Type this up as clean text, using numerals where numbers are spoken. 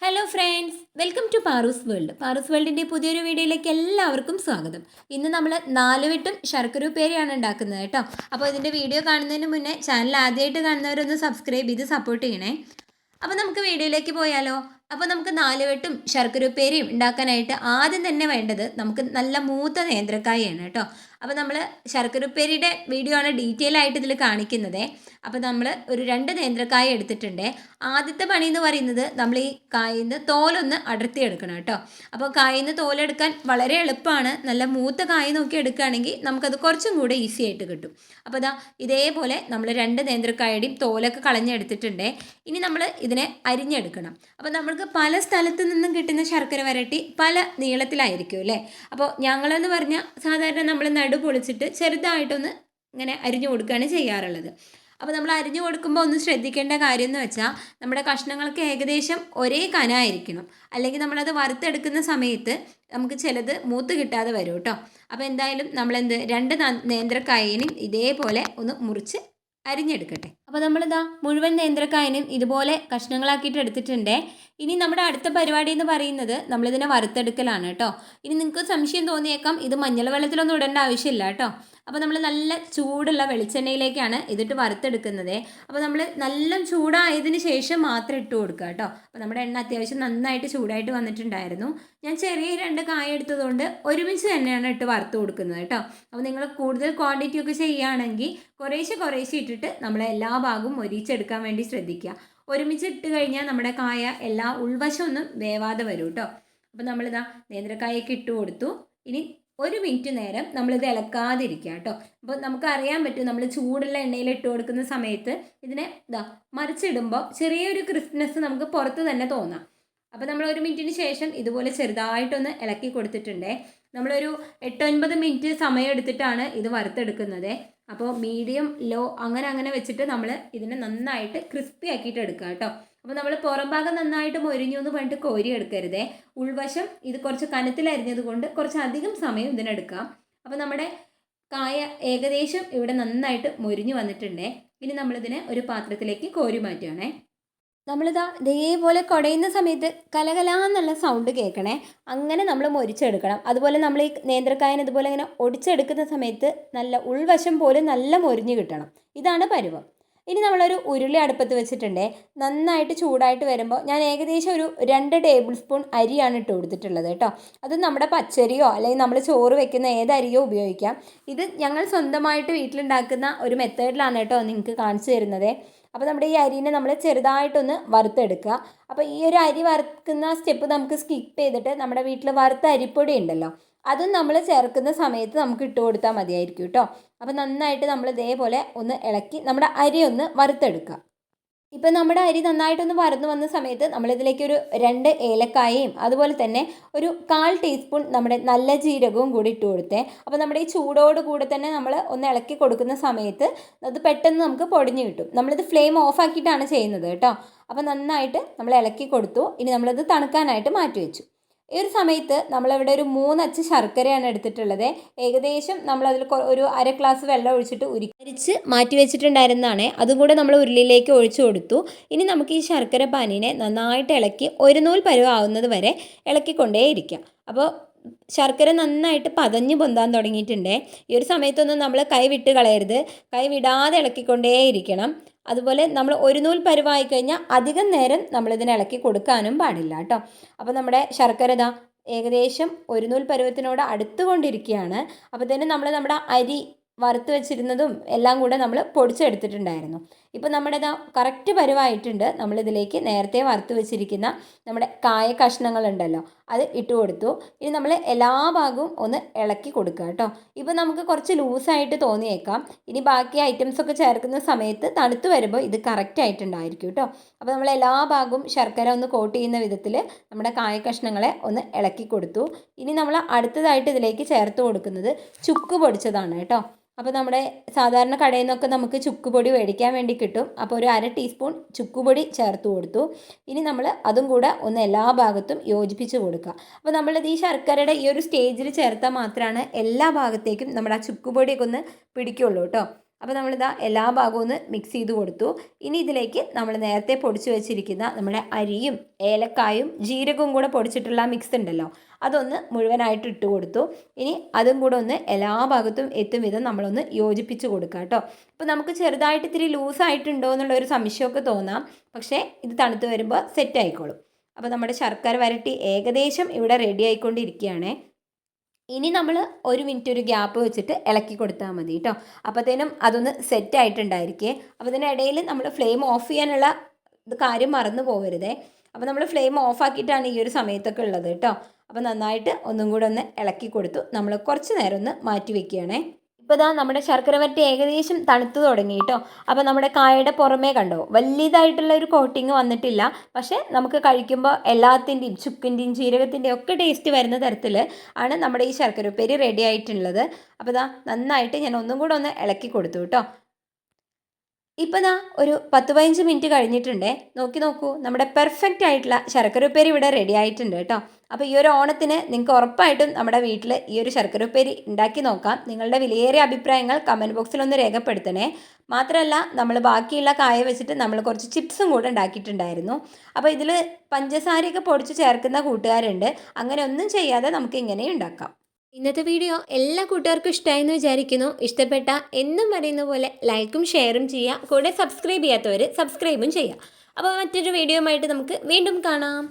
Hello friends, welcome to Paru's world. പാറൂസ് വേൾഡിൻ്റെ പുതിയൊരു വീഡിയോയിലേക്ക് എല്ലാവർക്കും സ്വാഗതം. ഇന്ന് നമ്മൾ നാലുവെട്ടും ശർക്കര ഉപ്പേരിയാണ് ഉണ്ടാക്കുന്നത് കേട്ടോ. അപ്പോൾ ഇതിൻ്റെ വീഡിയോ കാണുന്നതിന് മുന്നേ ചാനൽ ആദ്യമായിട്ട് കാണുന്നവരൊന്ന് സബ്സ്ക്രൈബ് ചെയ്ത് സപ്പോർട്ട് ചെയ്യണേ. അപ്പോൾ നമുക്ക് വീഡിയോയിലേക്ക് പോയാലോ. അപ്പോൾ നമുക്ക് നാലുവെട്ടും ശർക്കര ഉപ്പേരിയും ഉണ്ടാക്കാനായിട്ട് ആദ്യം തന്നെ വേണ്ടത് നമുക്ക് നല്ല മൂത്ത നേന്ത്രക്കായാണ് കേട്ടോ. അപ്പോൾ നമ്മൾ ശർക്കര ഉപ്പേരിയുടെ വീഡിയോ ആണ് ഡീറ്റെയിൽ ആയിട്ട് ഇതിൽ കാണിക്കുന്നത്. അപ്പോൾ നമ്മൾ ഒരു 2 നേന്ത്രക്കായ എടുത്തിട്ടുണ്ട്. ആദ്യത്തെ പണി എന്ന് പറയുന്നത് നമ്മൾ ഈ കായിൽ നിന്ന് തോലൊന്ന് അടർത്തിയെടുക്കണം കേട്ടോ. അപ്പോൾ കായിൽ നിന്ന് തോലെടുക്കാൻ വളരെ എളുപ്പമാണ്. നല്ല മൂത്ത കായ നോക്കി എടുക്കുകയാണെങ്കിൽ നമുക്കത് കുറച്ചും കൂടെ ഈസി ആയിട്ട് കിട്ടും. അപ്പോൾ ഇതേപോലെ നമ്മൾ 2 നേന്ത്രക്കായയുടെയും തോലൊക്കെ കളഞ്ഞെടുത്തിട്ടുണ്ട്. ഇനി നമ്മൾ ഇതിനെ അരിഞ്ഞെടുക്കണം. അപ്പോൾ നമ്മൾക്ക് പല സ്ഥലത്തു നിന്നും കിട്ടുന്ന ശർക്കര വരട്ടി പല നീളത്തിലായിരിക്കും അല്ലേ. അപ്പോൾ ഞങ്ങളെന്ന് പറഞ്ഞാൽ സാധാരണ നമ്മൾ നടു പൊളിച്ചിട്ട് ചെറുതായിട്ടൊന്ന് ഇങ്ങനെ അരിഞ്ഞു കൊടുക്കുകയാണ് ചെയ്യാറുള്ളത്. അപ്പോൾ നമ്മൾ അരിഞ്ഞു കൊടുക്കുമ്പോൾ ഒന്ന് ശ്രദ്ധിക്കേണ്ട കാര്യം എന്ന് വെച്ചാൽ നമ്മുടെ കഷ്ണങ്ങൾക്ക് ഏകദേശം ഒരേ കനായിരിക്കണം. അല്ലെങ്കിൽ നമ്മളത് വറുത്തെടുക്കുന്ന സമയത്ത് നമുക്ക് ചിലത് മൂത്ത് കിട്ടാതെ വരും കേട്ടോ. അപ്പോൾ എന്തായാലും നമ്മളെന്ത് 2 നേന്ത്രക്കായനും ഇതേപോലെ ഒന്ന് മുറിച്ച് അരിഞ്ഞെടുക്കട്ടെ. അപ്പോൾ നമ്മളിതാ മുഴുവൻ നേന്ത്രക്കായനും ഇതുപോലെ കഷ്ണങ്ങളാക്കിയിട്ട് എടുത്തിട്ടുണ്ട്. ഇനി നമ്മുടെ അടുത്ത പരിപാടി എന്ന് പറയുന്നത് നമ്മളിതിനെ വറുത്തെടുക്കലാണ് കേട്ടോ. ഇനി നിങ്ങൾക്ക് സംശയം തോന്നിയേക്കാം, ഇത് മഞ്ഞൾ വെള്ളത്തിലൊന്നും ഇടേണ്ട ആവശ്യമില്ല കേട്ടോ. അപ്പോൾ നമ്മൾ നല്ല ചൂടുള്ള വെളിച്ചെണ്ണയിലേക്കാണ് ഇതിട്ട് വറുത്തെടുക്കുന്നത്. അപ്പോൾ നമ്മൾ നല്ല ചൂടായതിന് ശേഷം മാത്രം ഇട്ട് കൊടുക്കുക കേട്ടോ. അപ്പോൾ നമ്മുടെ എണ്ണ അത്യാവശ്യം നന്നായിട്ട് ചൂടായിട്ട് വന്നിട്ടുണ്ടായിരുന്നു. ഞാൻ ചെറിയ 2 കായ എടുത്തതുകൊണ്ട് ഒരുമിച്ച് തന്നെയാണ് ഇട്ട് വറുത്ത് കൊടുക്കുന്നത് കേട്ടോ. അപ്പോൾ നിങ്ങൾ കൂടുതൽ ക്വാണ്ടിറ്റി ഒക്കെ ചെയ്യുകയാണെങ്കിൽ കുറേശ്ശെ ഇട്ടിട്ട് നമ്മൾ എല്ലാ ഭാഗവും മൊരിച്ചെടുക്കാൻ വേണ്ടി ശ്രദ്ധിക്കുക. ഒരുമിച്ച് ഇട്ട് കഴിഞ്ഞാൽ നമ്മുടെ കായ എല്ലാ ഉൾവശം ഒന്നും വേവാതെ വരും കേട്ടോ. അപ്പോൾ നമ്മളിതാ നേന്ത്രക്കായൊക്കെ ഇട്ട് കൊടുത്തു. ഇനി 1 മിനിറ്റ് നേരം നമ്മളിത് ഇളക്കാതിരിക്കുക കേട്ടോ. അപ്പോൾ നമുക്ക് അറിയാൻ പറ്റും, നമ്മൾ ചൂടുള്ള എണ്ണയിൽ ഇട്ട് കൊടുക്കുന്ന സമയത്ത് ഇതിനെ മറിച്ചിടുമ്പോൾ ചെറിയൊരു ക്രിസ്പ്നെസ് നമുക്ക് പുറത്ത് തന്നെ തോന്നാം. അപ്പോൾ നമ്മൾ 1 മിനിറ്റിന് ശേഷം ഇതുപോലെ ചെറുതായിട്ടൊന്ന് ഇളക്കി കൊടുത്തിട്ടുണ്ട്. നമ്മളൊരു 8-9 മിനിറ്റ് സമയം എടുത്തിട്ടാണ് ഇത് വറുത്തെടുക്കുന്നത്. അപ്പോൾ മീഡിയം ലോ അങ്ങനെ വെച്ചിട്ട് നമ്മൾ ഇതിനെ നന്നായിട്ട് ക്രിസ്പി ആക്കിയിട്ട് എടുക്കുക കേട്ടോ. അപ്പോൾ നമ്മൾ പുറം ഭാഗം നന്നായിട്ട് മൊരിഞ്ഞു എന്ന് പറഞ്ഞിട്ട് കോരി എടുക്കരുതേ. ഉൾവശം ഇത് കുറച്ച് കനത്തിലരിഞ്ഞത് കൊണ്ട് കുറച്ച് അധികം സമയം ഇതിനെടുക്കാം. അപ്പോൾ നമ്മുടെ കായ ഏകദേശം ഇവിടെ നന്നായിട്ട് മൊരിഞ്ഞു വന്നിട്ടുണ്ട്. ഇനി നമ്മളിതിനെ ഒരു പാത്രത്തിലേക്ക് കോരി മാറ്റുകയാണേ. നമ്മളിതാ ഇതേപോലെ കുടയുന്ന സമയത്ത് കലകലാന്നുള്ള സൗണ്ട് കേൾക്കണേ. അങ്ങനെ നമ്മൾ മൊരിച്ചെടുക്കണം. അതുപോലെ നമ്മൾ ഈ നേന്ത്രക്കായൻ ഇതുപോലെ ഇങ്ങനെ ഒടിച്ചെടുക്കുന്ന സമയത്ത് നല്ല ഉൾവശം പോലും നല്ല മൊരിഞ്ഞ് കിട്ടണം. ഇതാണ് പരുവം. ഇനി നമ്മളൊരു ഉരുളി അടുപ്പത്ത് വെച്ചിട്ടുണ്ട്. നന്നായിട്ട് ചൂടായിട്ട് വരുമ്പോൾ ഞാൻ ഏകദേശം ഒരു 2 ടേബിൾ സ്പൂൺ അരിയാണ് ഇട്ട് കൊടുത്തിട്ടുള്ളത് കേട്ടോ. അത് നമ്മുടെ പച്ചരിയോ അല്ലെങ്കിൽ നമ്മൾ ചോറ് വെക്കുന്ന ഏത് അരിയോ ഉപയോഗിക്കാം. ഇത് ഞങ്ങൾ സ്വന്തമായിട്ട് വീട്ടിലുണ്ടാക്കുന്ന ഒരു മെത്തേഡിലാണ് കേട്ടോ നിങ്ങൾക്ക് കാണിച്ചു തരുന്നത്. അപ്പോൾ നമ്മുടെ ഈ അരിനെ നമ്മൾ ചെറുതായിട്ടൊന്ന് വറുത്തെടുക്കുക. അപ്പോൾ ഈ ഒരു അരി വറുക്കുന്ന സ്റ്റെപ്പ് നമുക്ക് സ്കിപ്പ് ചെയ്തിട്ട് നമ്മുടെ വീട്ടിൽ വറുത്ത അരിപ്പൊടി ഉണ്ടല്ലോ, അതും നമ്മൾ ചേർക്കുന്ന സമയത്ത് നമുക്ക് ഇട്ട് കൊടുത്താൽ മതിയായിരിക്കും കേട്ടോ. അപ്പോൾ നന്നായിട്ട് നമ്മൾ ഇതേപോലെ ഒന്ന് ഇളക്കി നമ്മുടെ അരി ഒന്ന് വറുത്തെടുക്കുക. ഇപ്പം നമ്മുടെ അരി നന്നായിട്ടൊന്ന് വറന്നു വന്ന സമയത്ത് നമ്മളിതിലേക്ക് ഒരു 2 ഏലക്കായയും അതുപോലെ തന്നെ ഒരു 1/4 ടീസ്പൂൺ നമ്മുടെ നല്ല ജീരകവും കൂടി ഇട്ട് കൊടുത്തേ. അപ്പോൾ നമ്മുടെ ഈ ചൂടോട് കൂടെ തന്നെ നമ്മൾ ഒന്ന് ഇളക്കി കൊടുക്കുന്ന സമയത്ത് അത് പെട്ടെന്ന് നമുക്ക് പൊടിഞ്ഞ് കിട്ടും. നമ്മളിത് ഫ്ലെയിം ഓഫ് ആക്കിയിട്ടാണ് ചെയ്യുന്നത് കേട്ടോ. അപ്പോൾ നന്നായിട്ട് നമ്മൾ ഇളക്കി കൊടുത്തു. ഇനി നമ്മളത് തണുക്കാനായിട്ട് മാറ്റി വെച്ചു. ഈ ഒരു സമയത്ത് നമ്മളിവിടെ ഒരു 3 അച്ച് ശർക്കരയാണ് എടുത്തിട്ടുള്ളത്. ഏകദേശം നമ്മളതിൽ ഒരു 1/2 ഗ്ലാസ് വെള്ളം ഒഴിച്ചിട്ട് ഉരുക്കി മാറ്റി വെച്ചിട്ടുണ്ടായിരുന്നതാണ്. അതും കൂടെ നമ്മൾ ഉരുളിയിലേക്ക് ഒഴിച്ചു കൊടുത്തു. ഇനി നമുക്ക് ഈ ശർക്കര പാനിനെ നന്നായിട്ട് ഇളക്കി ഒരു നൂൽ പരുവാവുന്നത് വരെ ഇളക്കിക്കൊണ്ടേയിരിക്കാം. അപ്പോൾ ശർക്കര നന്നായിട്ട് പതഞ്ഞ് പൊന്താൻ തുടങ്ങിയിട്ടുണ്ട്. ഈ ഒരു സമയത്തൊന്നും നമ്മൾ കൈ വിട്ട് കളയരുത്. കൈ വിടാതെ ഇളക്കിക്കൊണ്ടേയിരിക്കണം. അതുപോലെ നമ്മൾ ഒരു നൂൽ പരുവായി കഴിഞ്ഞാൽ അധികം നേരം നമ്മളിതിനെ ഇളക്കി കൊടുക്കാനും പാടില്ല കേട്ടോ. അപ്പോൾ നമ്മുടെ ശർക്കര ഏകദേശം ഒരു നൂൽ പരുവത്തിനോട് അടുത്തുകൊണ്ടിരിക്കുകയാണ്. അപ്പോൾ തന്നെ നമ്മുടെ അരി വറുത്ത് വെച്ചിരുന്നതും എല്ലാം കൂടെ നമ്മൾ പൊടിച്ചെടുത്തിട്ടുണ്ടായിരുന്നു. ഇപ്പോൾ നമ്മുടെ കറക്റ്റ് പരുവായിട്ടുണ്ട്. നമ്മളിതിലേക്ക് നേരത്തെ വറുത്ത് വെച്ചിരിക്കുന്ന നമ്മുടെ കായ കഷ്ണങ്ങളുണ്ടല്ലോ, അത് ഇട്ട് കൊടുത്തു. ഇനി നമ്മൾ എല്ലാ ഭാഗവും ഒന്ന് ഇളക്കി കൊടുക്കുക കേട്ടോ. ഇപ്പോൾ നമുക്ക് കുറച്ച് ലൂസായിട്ട് തോന്നിയേക്കാം. ഇനി ബാക്കി ഐറ്റംസൊക്കെ ചേർക്കുന്ന സമയത്ത് തണുത്ത് വരുമ്പോൾ ഇത് കറക്റ്റ് ആയിട്ടുണ്ടായിരിക്കും കേട്ടോ. അപ്പോൾ നമ്മൾ എല്ലാ ഭാഗവും ശർക്കര ഒന്ന് കോട്ട് ചെയ്യുന്ന വിധത്തിൽ നമ്മുടെ കായ കഷ്ണങ്ങളെ ഒന്ന് ഇളക്കി കൊടുത്തു. ഇനി നമ്മൾ അടുത്തതായിട്ട് ഇതിലേക്ക് ചേർത്ത് കൊടുക്കുന്നത് ചുക്ക് പൊടിച്ചതാണ് കേട്ടോ. അപ്പോൾ നമ്മുടെ സാധാരണ കടയിൽ നിന്നൊക്കെ നമുക്ക് ചുക്കുപൊടി മേടിക്കാൻ വേണ്ടി കിട്ടും. അപ്പോൾ ഒരു 1/2 ടീസ്പൂൺ ചുക്കുപൊടി ചേർത്ത് കൊടുത്തു. ഇനി നമ്മൾ അതും കൂടെ ഒന്ന് എല്ലാ ഭാഗത്തും യോജിപ്പിച്ച് കൊടുക്കുക. അപ്പോൾ നമ്മളിത് ഈ ശർക്കരയുടെ ഈ ഒരു സ്റ്റേജിൽ ചേർത്താൽ മാത്രമാണ് എല്ലാ ഭാഗത്തേക്കും നമ്മുടെ ആ ചുക്കുപൊടിയൊക്കെ ഒന്ന് പിടിക്കുള്ളൂ കേട്ടോ. അപ്പോൾ നമ്മളിതാ എല്ലാ ഭാഗവും ഒന്ന് മിക്സ് ചെയ്ത് കൊടുത്തു. ഇനി ഇതിലേക്ക് നമ്മൾ നേരത്തെ പൊടിച്ച് വെച്ചിരിക്കുന്ന നമ്മുടെ അരിയും ഏലക്കായും ജീരകവും കൂടെ പൊടിച്ചിട്ടുള്ള മിക്സ് ഉണ്ടല്ലോ, അതൊന്ന് മുഴുവനായിട്ട് ഇട്ട് കൊടുത്തു. ഇനി അതും കൂടെ ഒന്ന് എല്ലാ ഭാഗത്തും എത്തും വിധം നമ്മളൊന്ന് യോജിപ്പിച്ച് കൊടുക്കുക കേട്ടോ. ഇപ്പോൾ നമുക്ക് ചെറുതായിട്ട് ഇത്തിരി ലൂസായിട്ടുണ്ടോ എന്നുള്ളൊരു സംശയമൊക്കെ തോന്നാം, പക്ഷേ ഇത് തണുത്ത് വരുമ്പോൾ സെറ്റ് ആയിക്കോളും. അപ്പോൾ നമ്മുടെ ശർക്കര വരട്ടി ഏകദേശം ഇവിടെ റെഡി ആയിക്കൊണ്ടിരിക്കുകയാണേ. ഇനി നമ്മൾ 1 മിനിറ്റ് ഒരു ഗ്യാപ്പ് വെച്ചിട്ട് ഇളക്കി കൊടുത്താൽ മതി കേട്ടോ. അപ്പോഴത്തേനും അതൊന്ന് സെറ്റ് ആയിട്ടുണ്ടായിരിക്കേ. അപ്പോൾ ഇതിനിടയിൽ നമ്മൾ ഫ്ലെയിം ഓഫ് ചെയ്യാനുള്ള കാര്യം മറന്നു പോകരുതേ. അപ്പോൾ നമ്മൾ ഫ്ലെയിം ഓഫ് ആക്കിയിട്ടാണ് ഈ ഒരു സമയത്തൊക്കെ ഉള്ളത് കേട്ടോ. അപ്പോൾ നന്നായിട്ട് ഒന്നും കൂടെ ഒന്ന് ഇളക്കി കൊടുത്തു നമ്മൾ കുറച്ച് നേരം ഒന്ന് മാറ്റി വെക്കുകയാണേ. ഇപ്പോൾ ഇതാ നമ്മുടെ ശർക്കര വരട്ടി ഏകദേശം തണുത്ത് തുടങ്ങി കേട്ടോ. അപ്പോൾ നമ്മുടെ കായയുടെ പുറമേ കണ്ടോ വലിയതായിട്ടുള്ള ഒരു കോട്ടിങ് വന്നിട്ടില്ല, പക്ഷേ നമുക്ക് കഴിക്കുമ്പോൾ എല്ലാത്തിൻ്റെയും ചുക്കിൻ്റെയും ജീരകത്തിൻ്റെയും ഒക്കെ ടേസ്റ്റ് വരുന്ന തരത്തിൽ ആണ് നമ്മുടെ ഈ ശർക്കര ഉപ്പേരി റെഡി ആയിട്ടുള്ളത്. അപ്പോൾ ഇതാ നന്നായിട്ട് ഞാൻ ഒന്നും കൂടെ ഒന്ന് ഇളക്കി കൊടുത്തു കേട്ടോ. ഇപ്പോൾ ദാ ഒരു 10-15 മിനിറ്റ് കഴിഞ്ഞിട്ടുണ്ടേ. നോക്കൂ, നമ്മുടെ പെർഫെക്റ്റ് ആയിട്ടുള്ള ശർക്കര ഉപ്പേരി ഇവിടെ റെഡി ആയിട്ടുണ്ട് കേട്ടോ. അപ്പോൾ ഈ ഒരു ഓണത്തിന് നിങ്ങൾക്ക് ഉറപ്പായിട്ടും നമ്മുടെ വീട്ടിൽ ഈ ഒരു ശർക്കര ഉപ്പേരി ഉണ്ടാക്കി നോക്കാം. നിങ്ങളുടെ വിലയേറിയ അഭിപ്രായങ്ങൾ കമൻറ്റ് ബോക്സിലൊന്ന് രേഖപ്പെടുത്തണേ. മാത്രമല്ല നമ്മൾ ബാക്കിയുള്ള കായ വെച്ചിട്ട് നമ്മൾ കുറച്ച് ചിപ്സും കൂടെ ഉണ്ടാക്കിയിട്ടുണ്ടായിരുന്നു. അപ്പോൾ ഇതിൽ പഞ്ചസാരയൊക്കെ പൊടിച്ച് ചേർക്കുന്ന കൂട്ടുകാരുണ്ട്. അങ്ങനെ ഒന്നും ചെയ്യാതെ നമുക്ക് ഇങ്ങനെ ഉണ്ടാക്കാം. ഇന്നത്തെ വീഡിയോ എല്ലാ കൂട്ടുകാർക്കും ഇഷ്ടമായെന്ന് വിചാരിക്കുന്നു. ഇഷ്ടപ്പെട്ട എന്നും പറയുന്ന പോലെ ലൈക്കും ഷെയറും ചെയ്യുക. കൂടെ സബ്സ്ക്രൈബ് ചെയ്യാത്തവർ സബ്സ്ക്രൈബും ചെയ്യുക. അപ്പോൾ മറ്റൊരു വീഡിയോയുമായിട്ട് നമുക്ക് വീണ്ടും കാണാം.